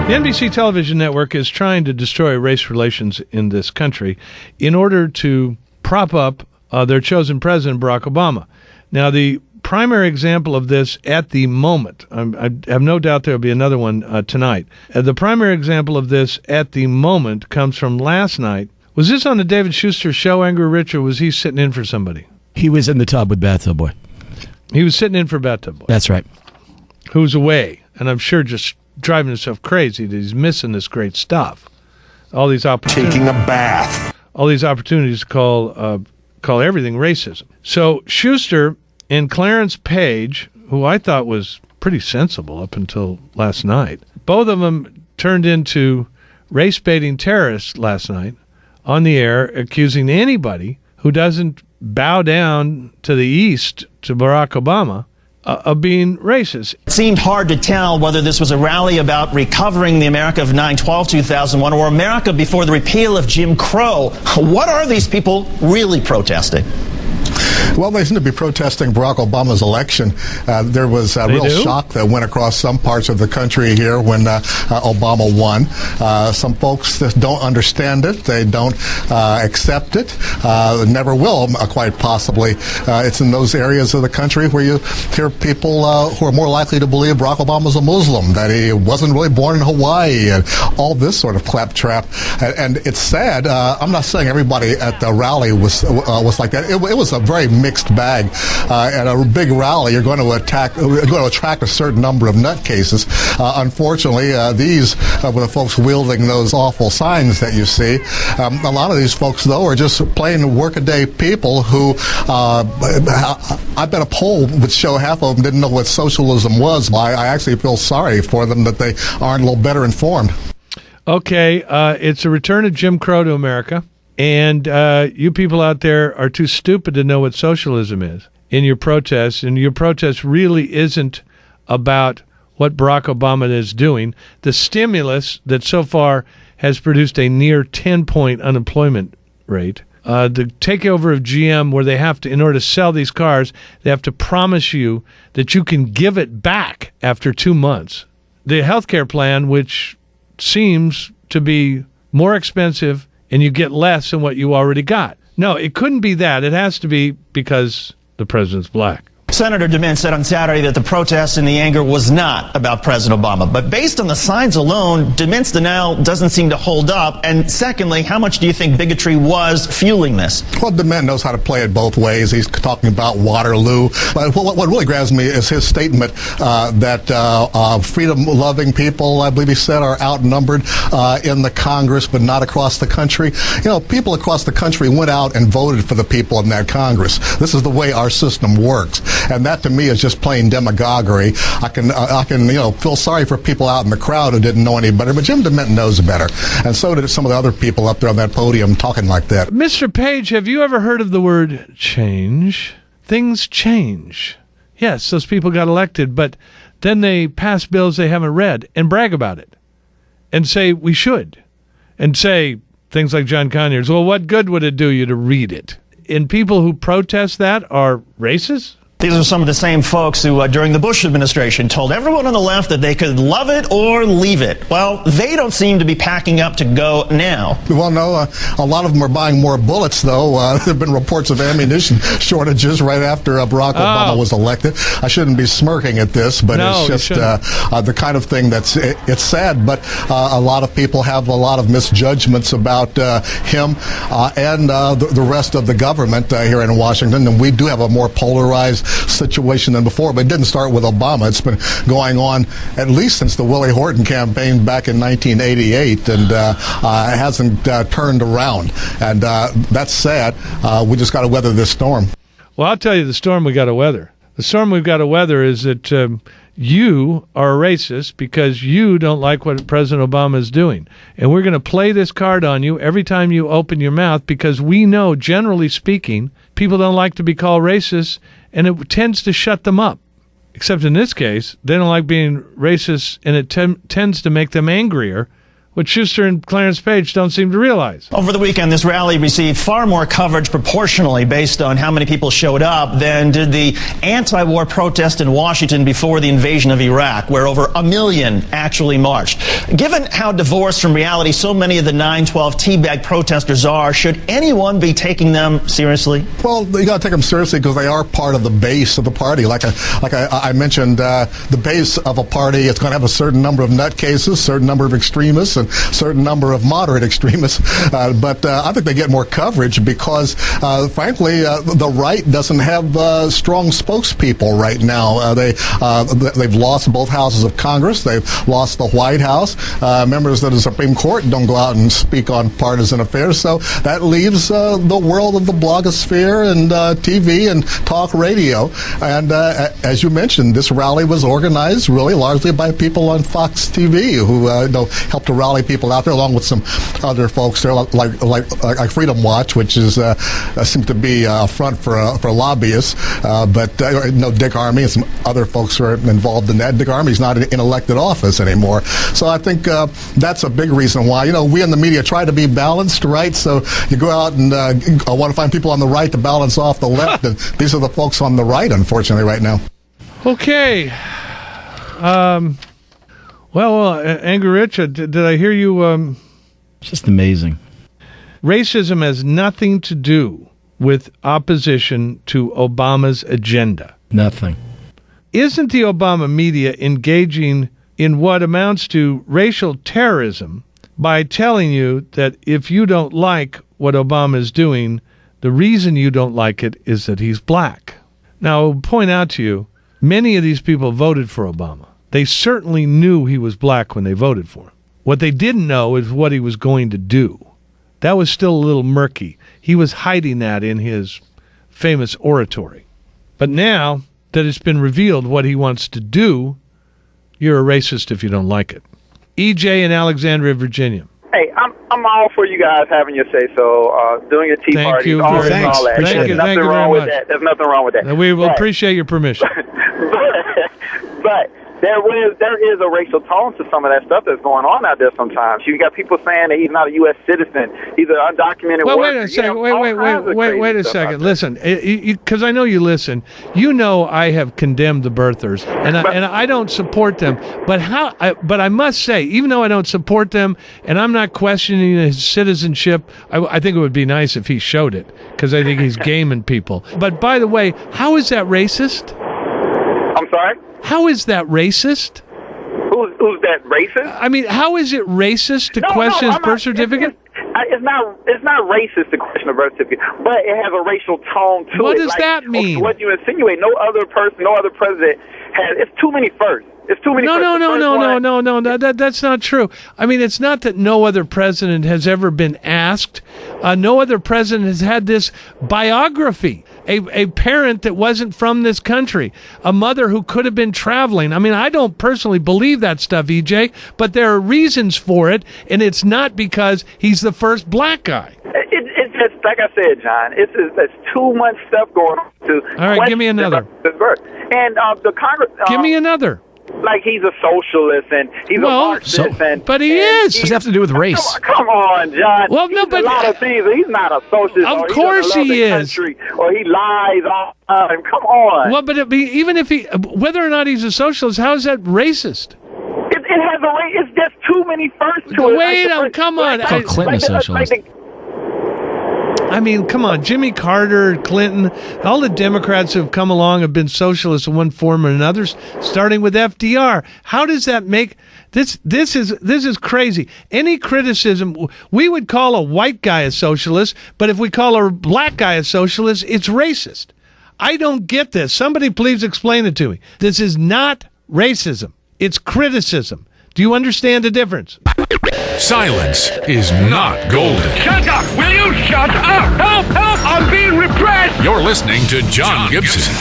The NBC television network is trying to destroy race relations in this country in order to prop up their chosen president, Barack Obama. Now, the primary example of this at the moment, I have no doubt there will be another one tonight. The primary example of this at the moment comes from last night. Was this on the David Shuster show, Angry Rich, or was he sitting in for somebody? He was in the tub with Bathtub Boy. He was sitting in for Bathtub Boy. That's right. Who's away, and I'm sure just driving himself crazy that he's missing this great stuff. All these opportunities. Taking a bath. All these opportunities to call everything racism. So Shuster and Clarence Page, who I thought was pretty sensible up until last night, both of them turned into race-baiting terrorists last night on the air, accusing anybody who doesn't bow down to the East, to Barack Obama, of being racist. It seemed hard to tell whether this was a rally about recovering the America of 9/12/2001 or America before the repeal of Jim Crow. What are these people really protesting? Well, they seem to be protesting Barack Obama's election. There was a real shock that went across some parts of the country here when Obama won. Some folks that don't understand it. They don't accept it. Never will, quite possibly. It's in those areas of the country where you hear people who are more likely to believe Barack Obama's a Muslim, that he wasn't really born in Hawaii, and all this sort of claptrap. And it's sad. I'm not saying everybody at the rally was like that. It was a very mixed bag. At a big rally, you're going to attract a certain number of nutcases. Unfortunately, these were the folks wielding those awful signs that you see. A lot of these folks, though, are just plain workaday people who, I bet a poll would show half of them didn't know what socialism was. I actually feel sorry for them that they aren't a little better informed. Okay, it's a return of Jim Crow to America. And you people out there are too stupid to know what socialism is in your protests. And your protest really isn't about what Barack Obama is doing. The stimulus that so far has produced a near 10-point unemployment rate. The takeover of GM, where they have to, in order to sell these cars, they have to promise you that you can give it back after 2 months. The healthcare plan, which seems to be more expensive and you get less than what you already got. No, it couldn't be that. It has to be because the president's black. Senator DeMint said on Saturday that the protest and the anger was not about President Obama. But based on the signs alone, DeMint's denial doesn't seem to hold up. And secondly, how much do you think bigotry was fueling this? Well, DeMint knows how to play it both ways. He's talking about Waterloo. But what really grabs me is his statement that freedom-loving people, I believe he said, are outnumbered in the Congress, but not across the country. You know, people across the country went out and voted for the people in that Congress. This is the way our system works. And that, to me, is just plain demagoguery. I can, feel sorry for people out in the crowd who didn't know any better, but Jim DeMint knows better. And so did some of the other people up there on that podium talking like that. Mr. Page, have you ever heard of the word change? Things change. Yes, those people got elected, but then they pass bills they haven't read and brag about it and say we should. And say things like John Conyers, well, what good would it do you to read it? And people who protest that are racist? These are some of the same folks who, during the Bush administration, told everyone on the left that they could love it or leave it. Well, they don't seem to be packing up to go now. Well, no, a lot of them are buying more bullets, though. There have been reports of ammunition shortages right after Barack Obama was elected. I shouldn't be smirking at this, but it's just the kind of thing it's sad, but a lot of people have a lot of misjudgments about him and the rest of the government here in Washington, and we do have a more polarized situation than before, but it didn't start with Obama. It's been going on at least since the Willie Horton campaign back in 1988, and it hasn't turned around. And that's sad. We just got to weather this storm. Well, I'll tell you the storm we got to weather. The storm we've got to weather is that you are a racist because you don't like what President Obama is doing. And we're going to play this card on you every time you open your mouth because we know, generally speaking, people don't like to be called racist, and it tends to shut them up. Except in this case, they don't like being racist, and it tends to make them angrier what Shuster and Clarence Page don't seem to realize. Over the weekend, this rally received far more coverage proportionally based on how many people showed up than did the anti-war protest in Washington before the invasion of Iraq, where over 1 million actually marched. Given how divorced from reality so many of the 9/12 teabag protesters are, should anyone be taking them seriously? Well, you got to take them seriously because they are part of the base of the party. Like I mentioned, the base of a party is going to have a certain number of nutcases, certain number of extremists, and certain number of moderate extremists. But I think they get more coverage because, frankly, the right doesn't have strong spokespeople right now. They've lost both houses of Congress. They've lost the White House. Members of the Supreme Court don't go out and speak on partisan affairs. So that leaves the world of the blogosphere and TV and talk radio. And as you mentioned, this rally was organized really largely by people on Fox TV who helped to rally people out there, along with some other folks there, like Freedom Watch, which is seems to be a front for lobbyists. But Dick Armey and some other folks are involved in that. Dick Armey's not in elected office anymore. So I think that's a big reason why. We in the media try to be balanced, right? So you go out and want to find people on the right to balance off the left, and these are the folks on the right, unfortunately, right now. Okay. Well, Angry Rich, did I hear you? Just amazing. Racism has nothing to do with opposition to Obama's agenda. Nothing. Isn't the Obama media engaging in what amounts to racial terrorism by telling you that if you don't like what Obama is doing, the reason you don't like it is that he's black? Now, I'll point out to you, many of these people voted for Obama. They certainly knew he was black when they voted for him. What they didn't know is what he was going to do. That was still a little murky. He was hiding that in his famous oratory. But now that it's been revealed what he wants to do, you're a racist if you don't like it. EJ in Alexandria, Virginia. Hey, I'm all for you guys having your say so, doing a tea party, all that. Thank you. Thank you very much. There's nothing wrong with that. We will appreciate your permission. but there is a racial tone to some of that stuff that's going on out there sometimes. You got people saying that he's not a U.S. citizen, he's an undocumented worker. Wait a second. Wait a second. Listen, because I know you listen. You know I have condemned the birthers, and I don't support them. But I must say, even though I don't support them, and I'm not questioning his citizenship, I think it would be nice if he showed it, because I think he's gaming people. But by the way, how is that racist? I'm sorry? How is that racist? Who's that racist? I mean, how is it racist to question his birth certificate? It's not racist to question a birth certificate, but it has a racial tone to it. What does that mean? What you insinuate? No other person, no other president has. It's too many firsts. It's too many. No. That's not true. I mean, it's not that no other president has ever been asked. No other president has had this biography. A parent that wasn't from this country, a mother who could have been traveling. I mean, I don't personally believe that stuff, EJ, but there are reasons for it, and it's not because he's the first black guy. It's just, like I said, John, it's too much stuff going on to. All right, give me another. And the Congress. Give me another. Like he's a socialist and he's a Marxist, but he is. Does it have to do with race? Come on, John. Well, no, but a lot of things. He's not a socialist. Of course he is. Or he lies all the time. Come on. Well, but even if whether or not he's a socialist, how is that racist? It has a race. It's just too many firsts to it. Wait, come on. I thought Clinton is socialist. I mean, come on, Jimmy Carter, Clinton, all the Democrats who have come along have been socialists in one form or another, starting with FDR. How does that make this is crazy. Any criticism, we would call a white guy a socialist, but if we call a black guy a socialist, it's racist. I don't get this. Somebody please explain it to me. This is not racism. It's criticism. Do you understand the difference? Silence is not golden. Shut up! Will you shut up? Help! I'm being repressed! You're listening to John Gibson.